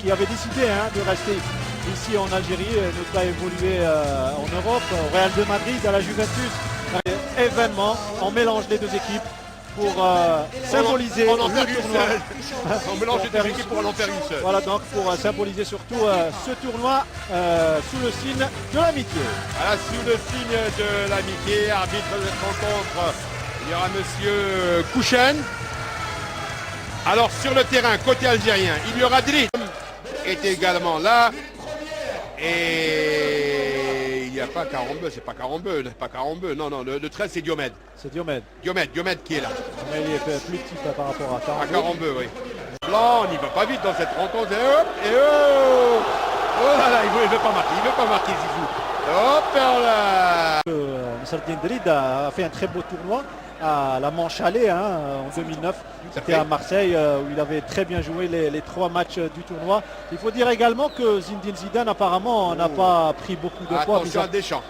qui avait décidé de rester ici en Algérie et ne pas évoluer en Europe, au Real de Madrid, à la Juventus. Événement, on mélange les deux équipes pour symboliser on en le fait une tournoi. seule. On mélange les deux équipes pour en faire une seule. Voilà donc pour symboliser surtout ce tournoi sous le signe de l'amitié. Voilà, sous le signe de l'amitié, arbitre de cette rencontre, il y aura monsieur Kouchen. Alors sur le terrain, côté algérien, il y aura Drid est également là. Et il n'y a pas Karambeu, c'est pas Karambeu, non, le 13 c'est Diomède. C'est Diomède. Diomède qui est là. Mais il est plus petit par rapport à Karambeu. Karambeu, oui. Blanc, on n'y va pas vite dans cette rencontre. Et hop, et oh, oh là là, il veut pas marquer Zizou. Hop là. Sardine Drid a fait un très beau tournoi à la Manche Allée en 2009. C'était à Marseille où il avait très bien joué les 3 matchs du tournoi. Il faut dire également que Zinedine Zidane apparemment n'a pas pris beaucoup de poids. Attention à Deschamps.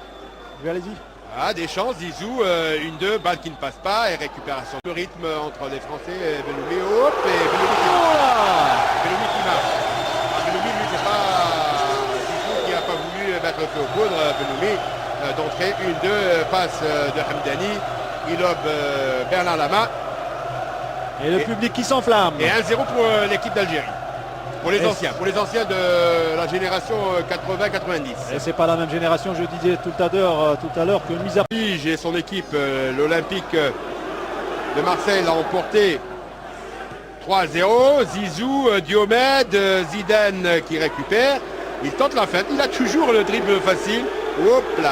Oui, allez-y. Ah, Deschamps, Zizou, 1-2, balle qui ne passe pas et récupération. Le rythme entre les Français et Belloumi. Hop, et Belloumi qui marche. Belloumi, lui, c'est pas Zizou qui n'a pas voulu mettre le feu au poudre. Belloumi d'entrée, 1-2, passe de Hamdani. Il lobe Bernard Lama. Et le public qui s'enflamme. Et 1-0 pour l'équipe d'Algérie. Pour les anciens de la génération 80-90. Et c'est pas la même génération, je disais tout à l'heure que Misa. Et son équipe, l'Olympique de Marseille, l'a emporté 3-0. Zizou, Diomède, Zidane qui récupère. Il tente la fête. Il a toujours le dribble facile. Hop là.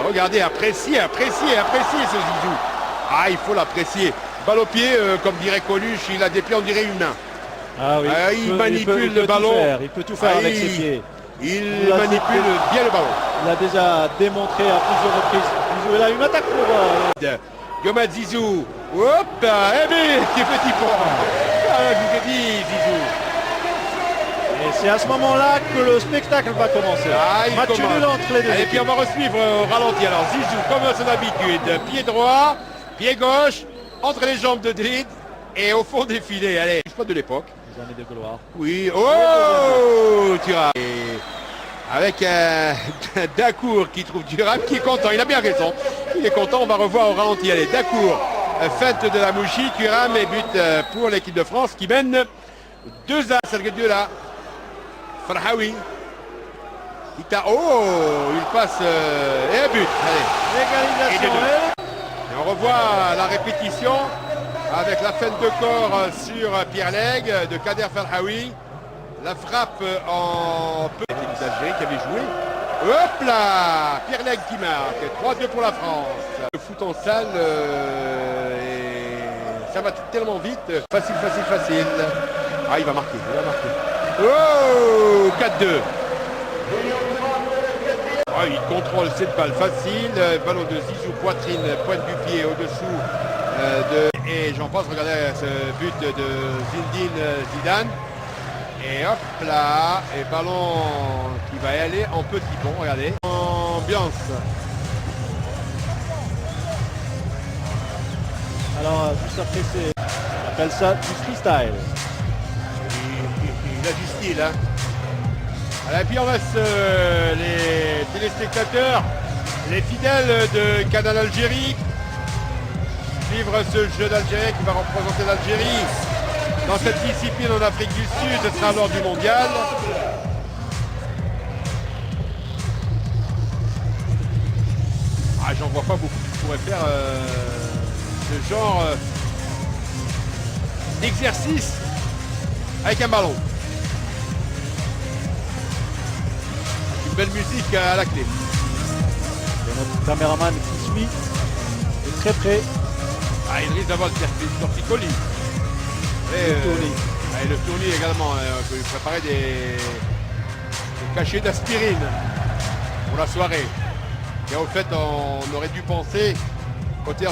Regardez, appréciez ce Zizou. Ah, il faut l'apprécier. Balle au pied, comme dirait Coluche, il a des pieds, on dirait une main. Ah oui, il manipule le ballon. Il peut tout faire avec ses pieds. Il manipule bien le ballon. Il a déjà démontré à plusieurs reprises. Il a une attaque pour... Diomède, Zizou. Hop, qui est petit pont. Je vous ai dit, Zizou. Et c'est à ce moment-là que le spectacle va commencer. Match nul entre les deux. Et puis on va resuivre au ralenti. Alors Zizou, comme à son habitude, pied droit, pied gauche, entre les jambes de Drid et au fond des filets. Allez, je pas de l'époque. Les années de gloire. Oui, oh, Thuram. Avec Dacour qui trouve Thuram, qui est content, il a bien raison. Il est content, on va revoir au ralenti. Allez, Dacour, feinte de la Mouchi, Thuram et but pour l'équipe de France qui mène 2-1. C'est Dieu là. Farhaoui. Il passe et but. Allez. Égalisation. Et on revoit la répétition avec la feinte de corps sur Pierre Lègue de Kader Farhaoui. La frappe en peu d'Algérie qui avait joué. Hop là, Pierre Lègue qui marque. 3-2 pour la France. Le foot en salle et ça va tellement vite. Facile. Ah, il va marquer. Oh, 4-2. Ah, il contrôle cette balle facile. Ballon de Zizou, poitrine, pointe du pied au-dessous et j'en passe. Regardez ce but de Zinedine Zidane. Et hop là, et ballon qui va y aller en petit pont, regardez. Ambiance. Alors juste après on appelle ça du freestyle. Il a du style, hein. Et puis on laisse les téléspectateurs, les fidèles de Canal Algérie, suivre ce jeu d'Algérie qui va représenter l'Algérie dans cette discipline en Afrique du Sud. Ce sera lors du mondial. Ah, j'en vois pas beaucoup qui pourraient faire ce genre d'exercice avec un ballon. Une belle musique à la clé. Et notre caméraman qui suit est très près. Ah, il risque d'avoir le torticolis. Et le tournis également. On peut lui préparer des cachets d'aspirine pour la soirée. Et au fait, on aurait dû penser côté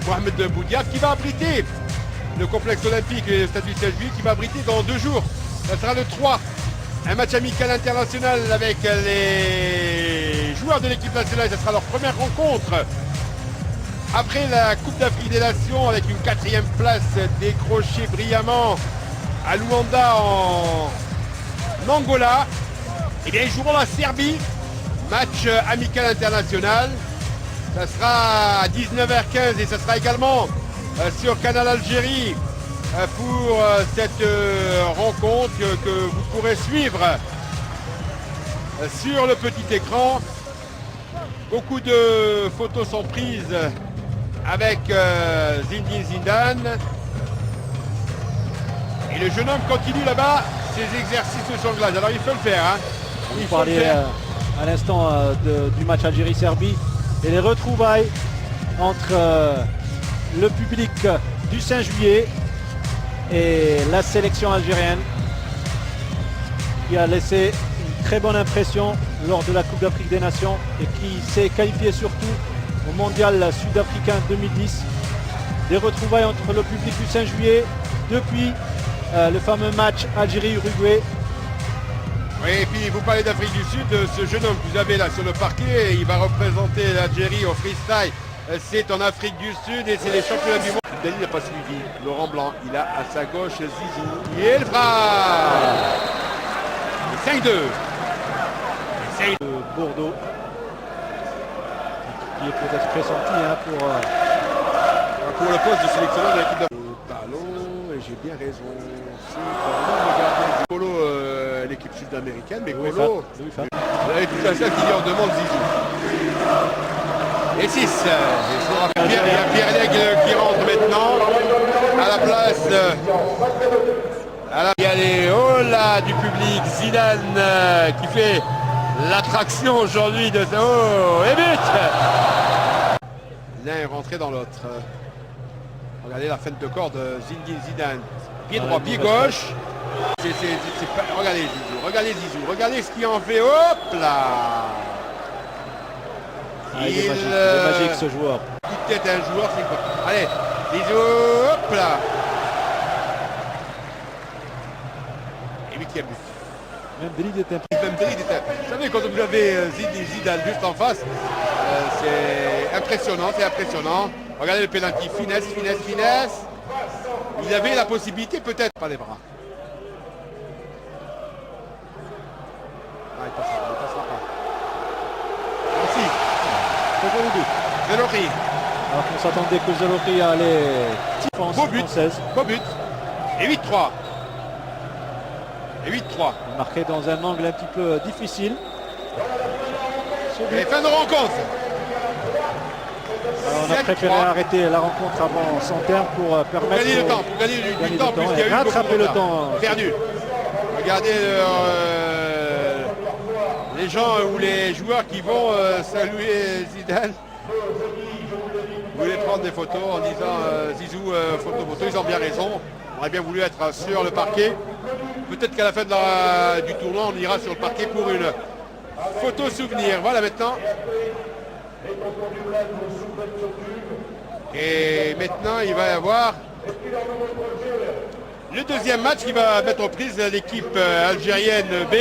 Mohamed Boudiaf qui va abriter le complexe olympique et le stade du 16 juillet qui va abriter dans 2 jours. Ça sera le 3. Un match amical international avec les joueurs de l'équipe nationale. Ce sera leur première rencontre après la Coupe d'Afrique des Nations avec une 4e place décrochée brillamment à Luanda l'Angola. Eh bien, ils joueront la Serbie. Match amical international. Ça sera à 19h15 et ça sera également sur Canal Algérie pour cette rencontre que vous pourrez suivre sur le petit écran. Beaucoup de photos sont prises avec Zinedine Zidane. Et le jeune homme continue là-bas ses exercices de jonglage. Alors il faut le faire. Hein. Il parlait à l'instant du match Algérie-Serbie et les retrouvailles entre le public du 5 juillet et la sélection algérienne qui a laissé une très bonne impression lors de la Coupe d'Afrique des Nations et qui s'est qualifié surtout au Mondial sud-africain 2010. Des retrouvailles entre le public du 5 juillet depuis le fameux match Algérie-Uruguay. Oui, et puis vous parlez d'Afrique du Sud, ce jeune homme que vous avez là sur le parquet, il va représenter l'Algérie au freestyle. C'est en Afrique du Sud et c'est les championnats du monde. Dani n'a pas suivi. Laurent Blanc, il a à sa gauche Zizou. Et il frappe 5-2. Bordeaux, qui est peut-être pressenti hein, pour le poste de sélectionneur de l'équipe de ballon, et j'ai bien raison. C'est Colo, l'équipe sud-américaine, mais Colo, vous avez tout à ça qui lui en demande Zizou. Et 6. Il y a Pierre Lègle qui rentre maintenant à la place. Il y a les hola du public. Zidane qui fait l'attraction aujourd'hui de oh et but. L'un est rentré dans l'autre. Regardez la feinte de corps de Zinedine Zidane. Pied droit, pied gauche. Regardez Zizou, regardez ce qu'il en fait. Hop là. il est magique ce joueur. Coup de tête à un joueur, c'est quoi? Allez, Zizou, hop là. Et 8e but. Même Delid est Vous savez, quand vous avez Zidane juste en face, c'est impressionnant, Regardez le pénalty, finesse. Il avait la possibilité, peut-être, pas les bras. Ah, il passera pas. Merci. Zelori. Alors qu'on s'attendait que Zelori allait française. Beau but. Et 8-3. Il marquait dans un angle un petit peu difficile. Et fin de rencontre. Alors on a préféré arrêter la rencontre avant son terme pour permettre gagner le temps, pour gagner du temps, puisqu'il y a eu rattraper le temps perdu. Regardez les gens ou les joueurs qui vont saluer Zidane. Vous voulez prendre des photos en disant Zizou, photo, ils ont bien raison. On aurait bien voulu être sur le parquet. Peut-être qu'à la fin du tournoi, on ira sur le parquet pour une photo souvenir. Voilà maintenant. Et maintenant, il va y avoir le deuxième match qui va mettre en prise l'équipe algérienne B.